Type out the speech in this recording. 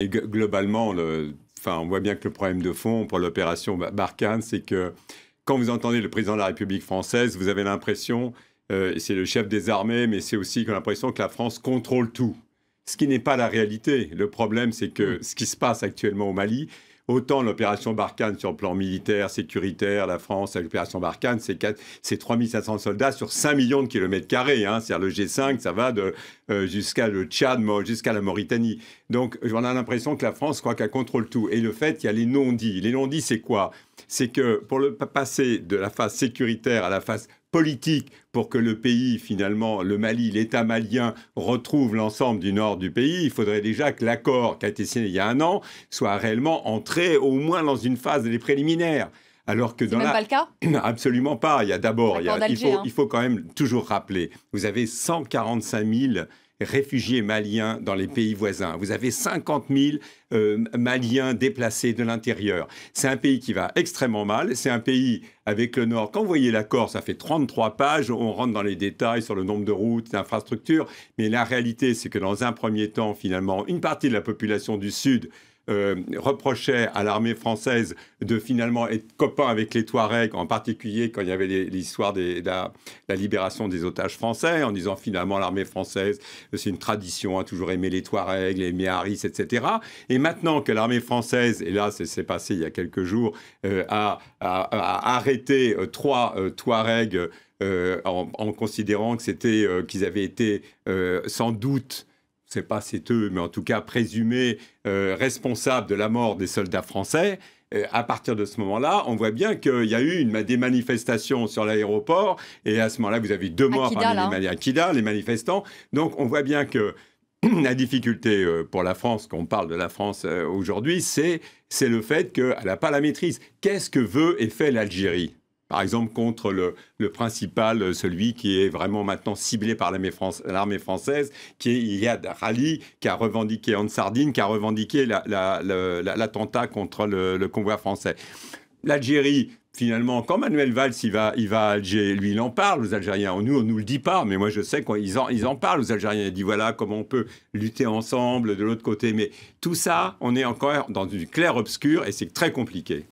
Et globalement, enfin, on voit bien que le problème de fond pour l'opération Barkhane, c'est que quand vous entendez le président de la République française, vous avez l'impression, c'est le chef des armées, mais c'est aussi l'impression que la France contrôle tout. Ce qui n'est pas la réalité. Le problème, c'est que ce qui se passe actuellement au Mali, autant l'opération Barkhane sur le plan militaire, sécuritaire, la France, l'opération Barkhane, c'est 3500 soldats sur 5 millions de kilomètres carrés. Hein. C'est-à-dire le G5, ça va jusqu'à le Tchad, jusqu'à la Mauritanie. Donc, on a l'impression que la France croit qu'elle contrôle tout. Et le fait, il y a les non-dits. Les non-dits, c'est quoi? C'est que pour passer de la phase sécuritaire à la phase politique, pour que le pays, finalement, le Mali, l'État malien, retrouve l'ensemble du nord du pays, il faudrait déjà que l'accord qui a été signé il y a 1 an soit réellement entré au moins dans une phase des préliminaires. Alors que c'est même pas le cas? Absolument pas. Il y a d'abord, il faut quand même toujours rappeler, vous avez 145 000 réfugiés maliens dans les pays voisins. Vous avez 50 000 Maliens déplacés de l'intérieur. C'est un pays qui va extrêmement mal. C'est un pays avec le Nord. Quand vous voyez l'accord, ça fait 33 pages. On rentre dans les détails sur le nombre de routes, d'infrastructures. Mais la réalité, c'est que dans un premier temps, finalement, une partie de la population du Sud reprochait à l'armée française de finalement être copain avec les Touaregs, en particulier quand il y avait l'histoire de la libération des otages français, en disant finalement l'armée française, c'est une tradition, a toujours aimé les Touaregs, les Méharis, etc. Et maintenant que l'armée française, et là c'est passé il y a quelques jours, a arrêté 3 Touaregs en considérant que qu'ils avaient été sans doute, c'est pas c'est eux, mais en tout cas présumés responsables de la mort des soldats français. À partir de ce moment-là, on voit bien qu'il y a eu des manifestations sur l'aéroport, et à ce moment-là, vous avez 2 morts parmi à Kidal, les manifestants. Donc, on voit bien que la difficulté pour la France, quand on parle de la France aujourd'hui, c'est le fait qu'elle n'a pas la maîtrise. Qu'est-ce que veut et fait l'Algérie ? Par exemple, contre le principal, celui qui est vraiment maintenant ciblé par l'armée française, qui est Iyad Ali, qui a revendiqué en Sardine, qui a revendiqué l'attentat contre le convoi français. L'Algérie, finalement, quand Manuel Valls il va à Alger, lui, il en parle aux Algériens. Nous, on ne nous le dit pas, mais moi, je sais qu'ils en parlent aux Algériens. Il dit, voilà, comment on peut lutter ensemble de l'autre côté. Mais tout ça, on est encore dans une claire obscure et c'est très compliqué.